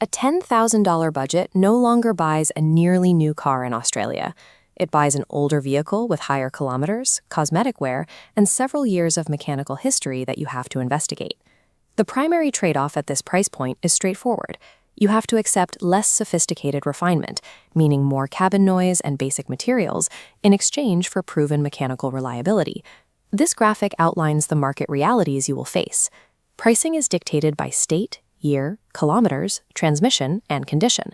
A $10,000 budget no longer buys a nearly new car in Australia. It buys an older vehicle with higher kilometers, cosmetic wear, and several years of mechanical history that you have to investigate. The primary trade-off at this price point is straightforward. You have to accept less sophisticated refinement, meaning more cabin noise and basic materials, in exchange for proven mechanical reliability. This graphic outlines the market realities you will face. Pricing is dictated by state, year, kilometers, transmission, and condition.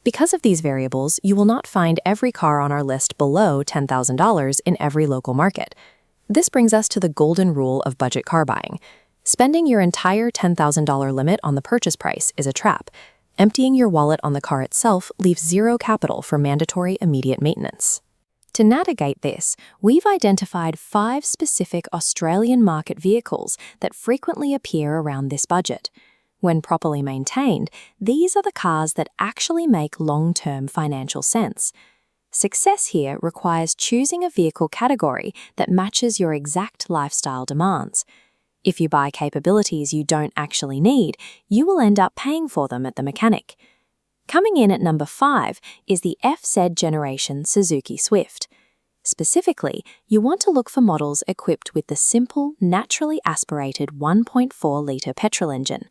Because of these variables, you will not find every car on our list below $10,000 in every local market. This brings us to the golden rule of budget car buying. Spending your entire $10,000 limit on the purchase price is a trap. Emptying your wallet on the car itself leaves zero capital for mandatory immediate maintenance. To navigate this, we've identified 5 specific Australian market vehicles that frequently appear around this budget. When properly maintained, these are the cars that actually make long-term financial sense. Success here requires choosing a vehicle category that matches your exact lifestyle demands. If you buy capabilities you don't actually need, you will end up paying for them at the mechanic. Coming in at number 5 is the FZ generation Suzuki Swift. Specifically, you want to look for models equipped with the simple, naturally aspirated 1.4-litre petrol engine.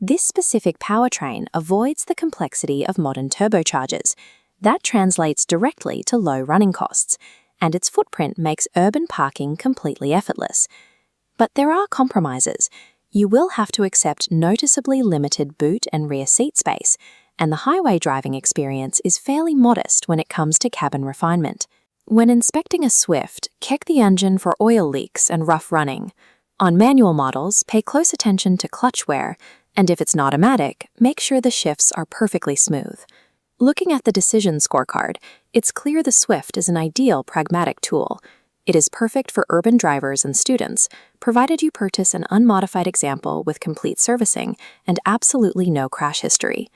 This specific powertrain avoids the complexity of modern turbochargers. That translates directly to low running costs, and its footprint makes urban parking completely effortless. But there are compromises. You will have to accept noticeably limited boot and rear seat space, and the highway driving experience is fairly modest when it comes to cabin refinement. When inspecting a Swift, check the engine for oil leaks and rough running. On manual models, pay close attention to clutch wear, and if it's an automatic, make sure the shifts are perfectly smooth. Looking at the decision scorecard, it's clear the Swift is an ideal pragmatic tool. It is perfect for urban drivers and students, provided you purchase an unmodified example with complete servicing and absolutely no crash history.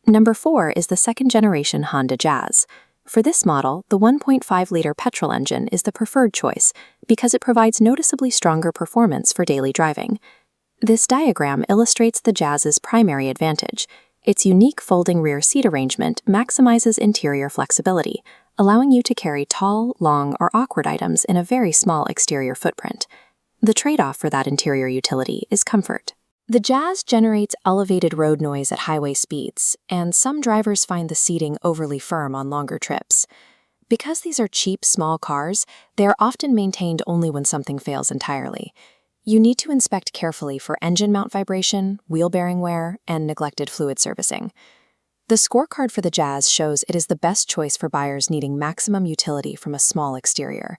Number 4 is the second-generation Honda Jazz. For this model, the 1.5-liter petrol engine is the preferred choice because it provides noticeably stronger performance for daily driving. This diagram illustrates the Jazz's primary advantage. Its unique folding rear seat arrangement maximizes interior flexibility, allowing you to carry tall, long, or awkward items in a very small exterior footprint. The trade-off for that interior utility is comfort. The Jazz generates elevated road noise at highway speeds, and some drivers find the seating overly firm on longer trips. Because these are cheap, small cars, they are often maintained only when something fails entirely. You need to inspect carefully for engine mount vibration, wheel bearing wear, and neglected fluid servicing. The scorecard for the Jazz shows it is the best choice for buyers needing maximum utility from a small exterior.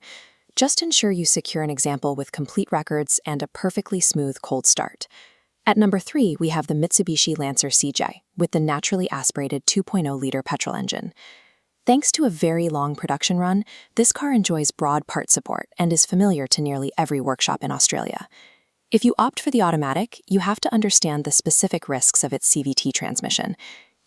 Just ensure you secure an example with complete records and a perfectly smooth cold start. At number 3, we have the Mitsubishi Lancer CJ with the naturally aspirated 2.0-liter petrol engine. Thanks to a very long production run, this car enjoys broad part support and is familiar to nearly every workshop in Australia. If you opt for the automatic, you have to understand the specific risks of its CVT transmission.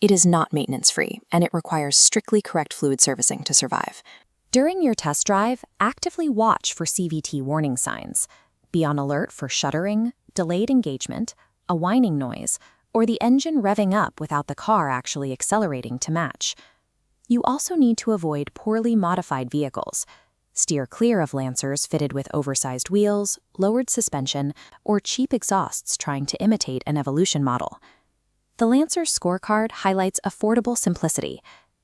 It is not maintenance-free, and it requires strictly correct fluid servicing to survive. During your test drive, actively watch for CVT warning signs. Be on alert for shuddering, delayed engagement, a whining noise, or the engine revving up without the car actually accelerating to match. You also need to avoid poorly modified vehicles. Steer clear of Lancers fitted with oversized wheels, lowered suspension, or cheap exhausts trying to imitate an Evolution model. The Lancer scorecard highlights affordable simplicity.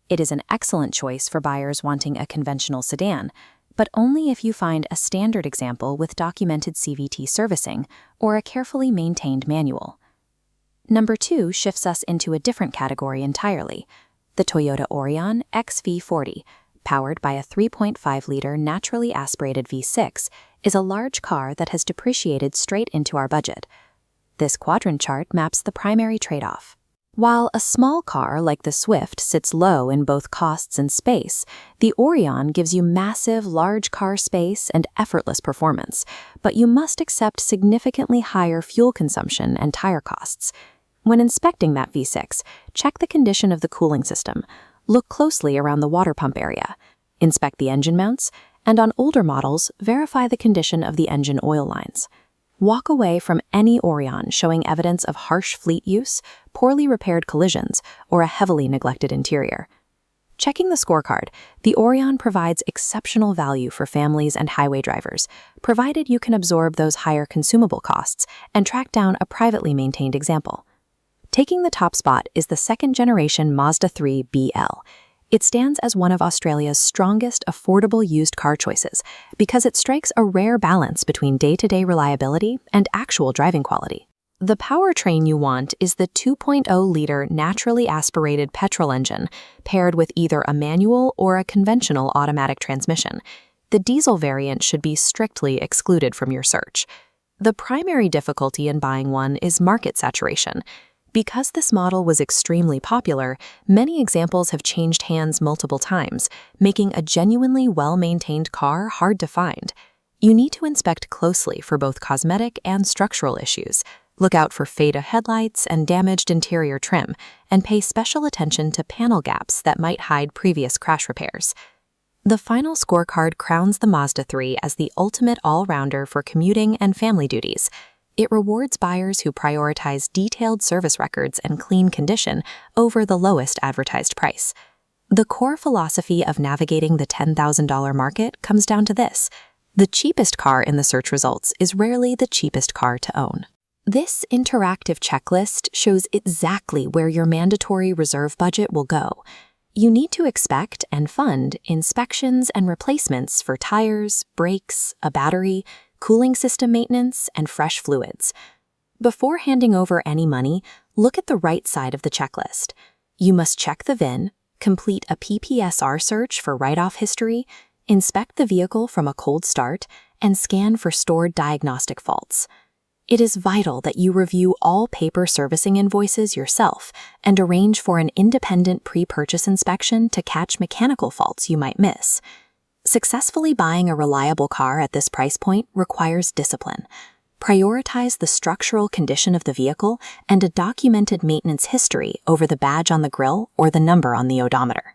It is an excellent choice for buyers wanting a conventional sedan, but only if you find a standard example with documented CVT servicing or a carefully maintained manual. Number 2 shifts us into a different category entirely. The Toyota Aurion XV40, powered by a 3.5-liter naturally aspirated V6, is a large car that has depreciated straight into our budget. This quadrant chart maps the primary trade-off. While a small car like the Swift sits low in both costs and space, the Aurion gives you massive, large car space and effortless performance, but you must accept significantly higher fuel consumption and tire costs. When inspecting that V6, check the condition of the cooling system, look closely around the water pump area, inspect the engine mounts, and on older models, verify the condition of the engine oil lines. Walk away from any Aurion showing evidence of harsh fleet use, poorly repaired collisions, or a heavily neglected interior. Checking the scorecard, the Aurion provides exceptional value for families and highway drivers, provided you can absorb those higher consumable costs and track down a privately maintained example. Taking the top spot is the second-generation Mazda 3 BL. It stands as one of Australia's strongest affordable used car choices because it strikes a rare balance between day-to-day reliability and actual driving quality. The powertrain you want is the 2.0-liter naturally aspirated petrol engine, paired with either a manual or a conventional automatic transmission. The diesel variant should be strictly excluded from your search. The primary difficulty in buying one is market saturation. Because this model was extremely popular, many examples have changed hands multiple times, making a genuinely well-maintained car hard to find. You need to inspect closely for both cosmetic and structural issues. Look out for fade headlights and damaged interior trim, and pay special attention to panel gaps that might hide previous crash repairs. The final scorecard crowns the Mazda 3 as the ultimate all-rounder for commuting and family duties. It rewards buyers who prioritize detailed service records and clean condition over the lowest advertised price. The core philosophy of navigating the $10,000 market comes down to this: the cheapest car in the search results is rarely the cheapest car to own. This interactive checklist shows exactly where your mandatory reserve budget will go. You need to expect and fund inspections and replacements for tires, brakes, a battery, cooling system maintenance, and fresh fluids. Before handing over any money, look at the right side of the checklist. You must check the VIN, complete a PPSR search for write-off history, inspect the vehicle from a cold start, and scan for stored diagnostic faults. It is vital that you review all paper servicing invoices yourself and arrange for an independent pre-purchase inspection to catch mechanical faults you might miss. Successfully buying a reliable car at this price point requires discipline. Prioritize the structural condition of the vehicle and a documented maintenance history over the badge on the grille or the number on the odometer.